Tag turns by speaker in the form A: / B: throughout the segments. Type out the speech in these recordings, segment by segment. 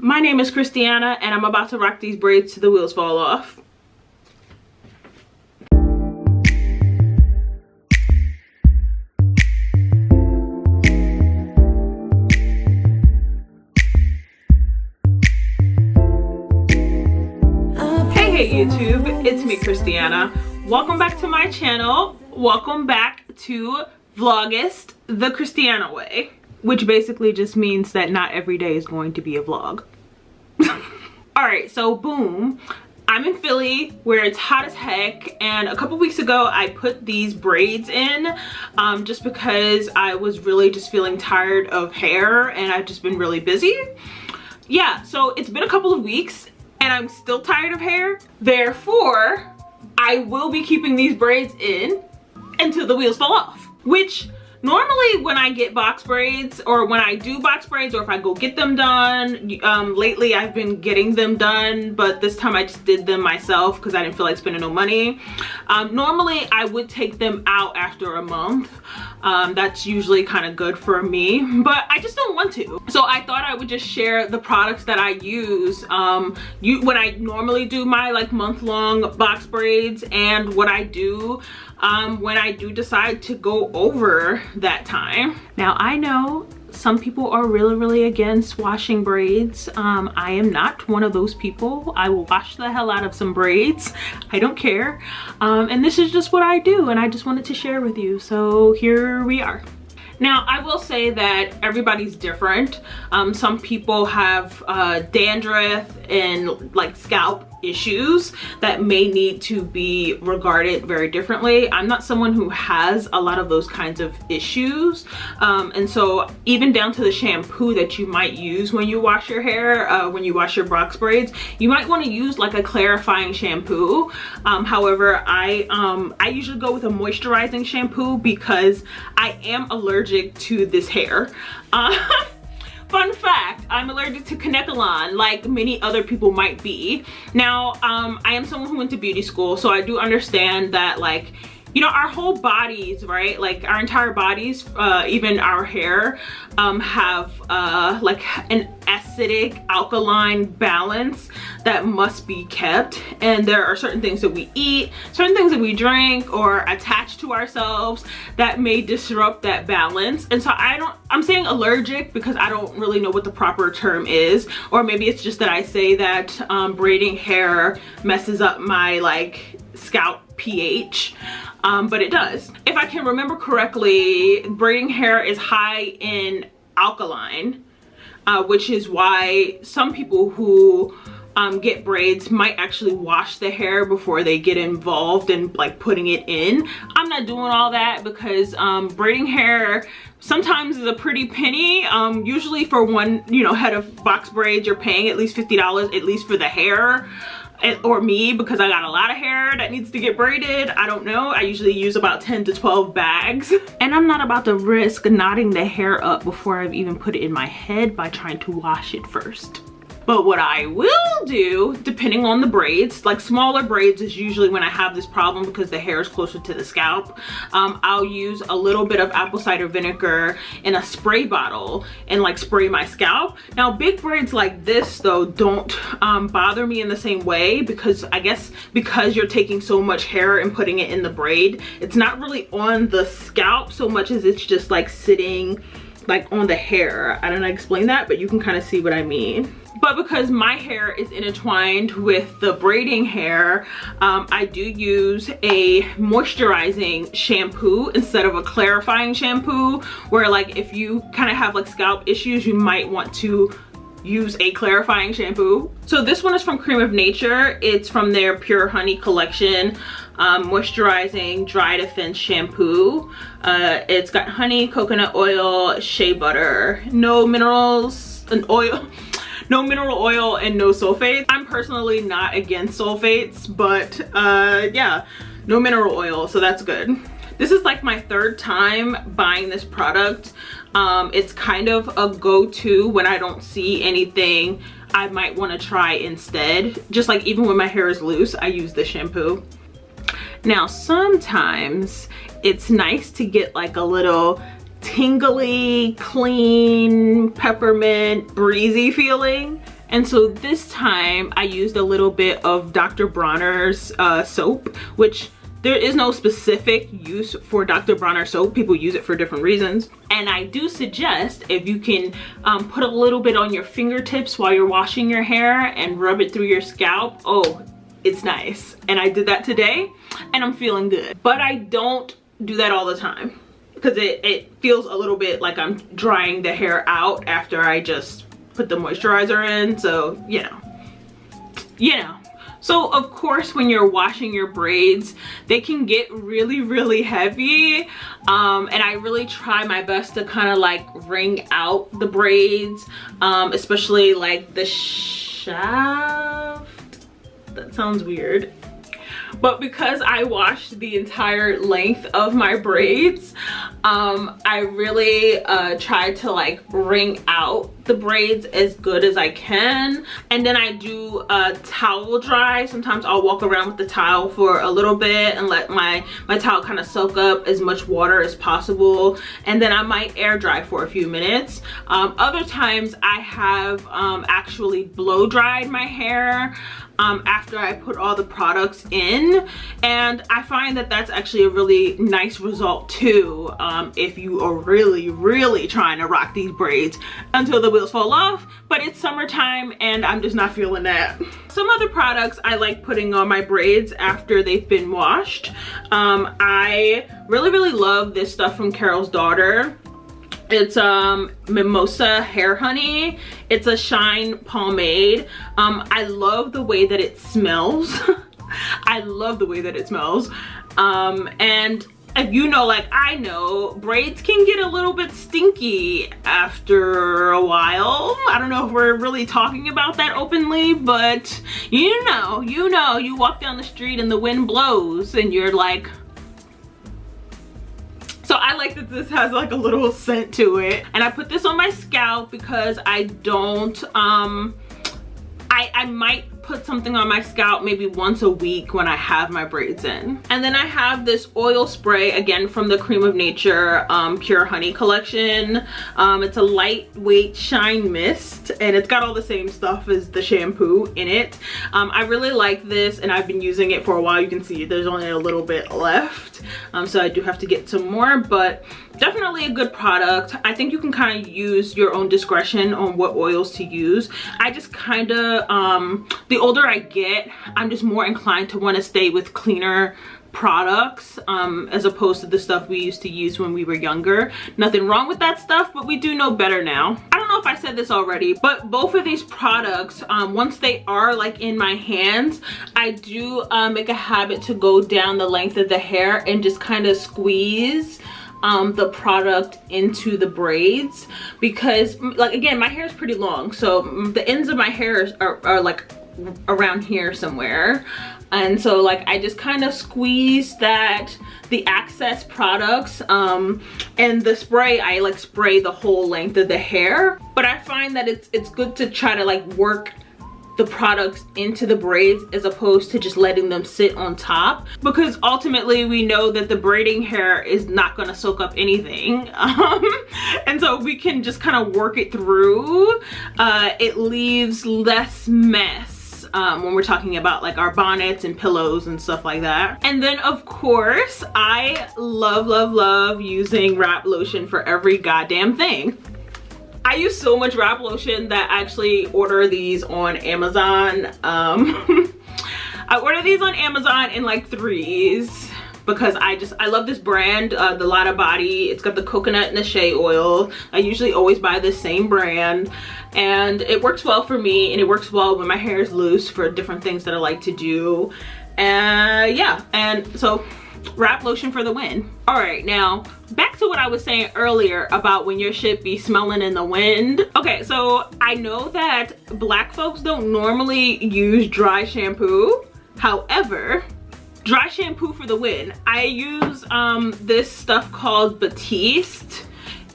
A: My name is Kristianna and I'm about to rock these braids till the wheels fall off. Hey YouTube, it's me Kristianna. Welcome back to my channel. Welcome back to VLOGUST, the Kristianna Way. Which basically just means that not every day is going to be a vlog. Alright, so boom. I'm in Philly where it's hot as heck, and a couple weeks ago I put these braids in just because I was really just feeling tired of hair and I've just been really busy. Yeah, so it's been a couple of weeks and I'm still tired of hair. Therefore, I will be keeping these braids in until the wheels fall off, which normally when I get box braids, or when I do box braids, or if I go get them done, lately I've been getting them done, but this time I just did them myself because I didn't feel like spending no money. Normally I would take them out after a month. That's usually kind of good for me, but I just don't want to. So I thought I would just share the products that I use when I normally do my like month-long box braids, and what I do when I do decide to go over that time. Now I know some people are really against washing braids. I am not one of those people. I will wash the hell out of some braids. I don't care. And this is just what I do, and I just wanted to share with you. So here we are. Now, I will say that everybody's different. Some people have dandruff and like scalp issues that may need to be regarded very differently. I'm not someone who has a lot of those kinds of issues. And so even down to the shampoo that you might use when you wash your hair, when you wash your box braids, you might want to use like a clarifying shampoo. However, I usually go with a moisturizing shampoo because I am allergic to this hair. Fun fact, I'm allergic to Kanekalon, like many other people might be. Now, I am someone who went to beauty school, so I do understand that, like, you know, our whole bodies, right? Like our entire bodies, even our hair, have like an acidic alkaline balance that must be kept. And there are certain things that we eat, certain things that we drink or attach to ourselves that may disrupt that balance. And so I'm saying allergic because I don't really know what the proper term is, or maybe it's just that I say that braiding hair messes up my like scalp pH. But it does. If I can remember correctly, braiding hair is high in alkaline, which is why some people who get braids might actually wash the hair before they get involved in like putting it in. I'm not doing all that because braiding hair sometimes is a pretty penny. Usually for one, you know, head of box braids, you're paying at least $50 at least for the hair. Or me, because I got a lot of hair that needs to get braided. I don't know. I usually use about 10 to 12 bags. And I'm not about to risk knotting the hair up before I've even put it in my head by trying to wash it first. But what I will do, depending on the braids, like smaller braids is usually when I have this problem because the hair is closer to the scalp. I'll use a little bit of apple cider vinegar in a spray bottle and like spray my scalp. Now big braids like this though don't bother me in the same way, because I guess because you're taking so much hair and putting it in the braid, it's not really on the scalp so much as it's just like sitting like on the hair. I don't know how to explain that, but you can kind of see what I mean. But because my hair is intertwined with the braiding hair, I do use a moisturizing shampoo instead of a clarifying shampoo, where like if you kind of have like scalp issues, you might want to use a clarifying shampoo. So this one is from Cream of Nature. It's from their Pure Honey collection. Moisturizing dry defense shampoo. It's got honey, coconut oil, shea butter, no minerals and oil. No mineral oil and no sulfates. I'm personally not against sulfates, but yeah, no mineral oil, so that's good. This is like my third time buying this product. It's kind of a go-to when I don't see anything I might want to try instead. Just like even when my hair is loose, I use this shampoo. Now sometimes it's nice to get like a little tingly, clean, peppermint, breezy feeling. And so this time I used a little bit of Dr. Bronner's soap, which there is no specific use for Dr. Bronner soap. People use it for different reasons. And I do suggest if you can put a little bit on your fingertips while you're washing your hair and rub it through your scalp. Oh, it's nice. And I did that today and I'm feeling good. But I don't do that all the time because it feels a little bit like I'm drying the hair out after I just put the moisturizer in. So, you know. So of course when you're washing your braids, they can get really heavy, and I really try my best to kind of like wring out the braids, especially like the shaft. That sounds weird. But because I washed the entire length of my braids, I really try to like wring out the braids as good as I can. And then I do towel dry. Sometimes I'll walk around with the towel for a little bit and let my towel kind of soak up as much water as possible. And then I might air dry for a few minutes. Other times I have actually blow dried my hair after I put all the products in, and I find that that's actually a really nice result too, if you are really trying to rock these braids until the wheels fall off. But it's summertime and I'm just not feeling that. Some other products I like putting on my braids after they've been washed. I really love this stuff from Carol's Daughter. It's Mimosa Hair Honey. It's a shine pomade. I love the way that it smells. I love the way that it smells. And if you know, like I know, braids can get a little bit stinky after a while. I don't know if we're really talking about that openly, but you know, you walk down the street and the wind blows and you're like, so I like that this has like a little scent to it. And I put this on my scalp because I don't, I might put something on my scalp maybe once a week when I have my braids in. And then I have this oil spray, again from the Cream of Nature Pure Honey collection. It's a lightweight shine mist and it's got all the same stuff as the shampoo in it. I really like this and I've been using it for a while. You can see there's only a little bit left. So I do have to get some more, but definitely a good product. I think you can kind of use your own discretion on what oils to use. I just kind of, the older I get, I'm just more inclined to want to stay with cleaner products as opposed to the stuff we used to use when we were younger. Nothing wrong with that stuff, but we do know better now. I don't know if I said this already, but both of these products, once they are like in my hands, I do make a habit to go down the length of the hair and just kind of squeeze the product into the braids, because like again, my hair is pretty long, so the ends of my hair are like around here somewhere, and so like I just kind of squeeze the excess products, and the spray, I like spray the whole length of the hair. But I find that it's good to try to like work the products into the braids as opposed to just letting them sit on top, because ultimately we know that the braiding hair is not going to soak up anything, and so we can just kind of work it through. It leaves less mess when we're talking about like our bonnets and pillows and stuff like that. And then of course I love using wrap lotion for every goddamn thing. I use so much wrap lotion that I actually order these on Amazon. I order these on Amazon in like threes because I love this brand, the Lotta Body. It's got the coconut and the shea oil. I usually always buy the same brand, and it works well for me, and it works well when my hair is loose for different things that I like to do. Yeah, and so wrap lotion for the win. All right, now back to what I was saying earlier about when your shit be smelling in the wind. Okay, so I know that black folks don't normally use dry shampoo. However, dry shampoo for the win. I use this stuff called Batiste.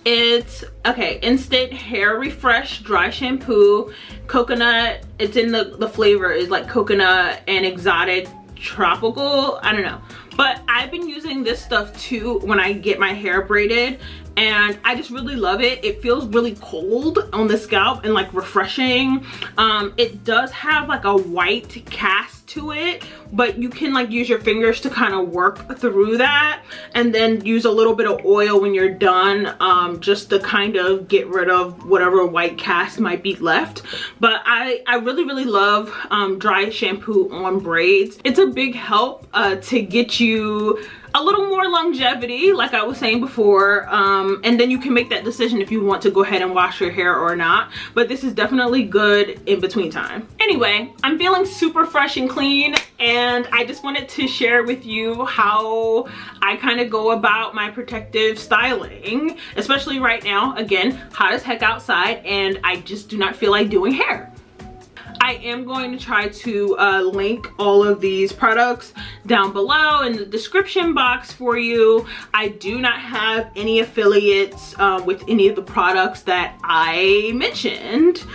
A: It's instant hair refresh dry shampoo, coconut. It's in the flavor is like coconut and exotic tropical, I don't know. But I've been using this stuff too when I get my hair braided, and I just really love it. It feels really cold on the scalp and like refreshing. It does have like a white cast to it, but you can like use your fingers to kind of work through that, and then use a little bit of oil when you're done, just to kind of get rid of whatever white cast might be left. But I really love dry shampoo on braids. It's a big help to get you a little more longevity, like I was saying before, and then you can make that decision if you want to go ahead and wash your hair or not. But this is definitely good in between time. Anyway, I'm feeling super fresh and clean, and I just wanted to share with you how I kind of go about my protective styling, especially right now. Again, hot as heck outside, and I just do not feel like doing hair. I am going to try to link all of these products down below in the description box for you. I do not have any affiliates with any of the products that I mentioned.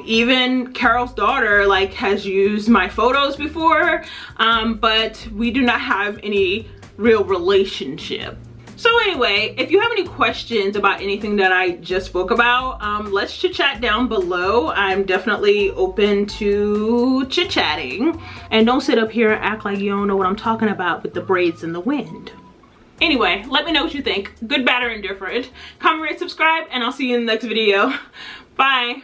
A: Even Carol's daughter like has used my photos before, but we do not have any real relationship. So anyway, if you have any questions about anything that I just spoke about, let's chit chat down below. I'm definitely open to chit chatting. And don't sit up here and act like you don't know what I'm talking about with the braids in the wind. Anyway, let me know what you think. Good, bad, or indifferent. Comment, rate, subscribe, and I'll see you in the next video. Bye.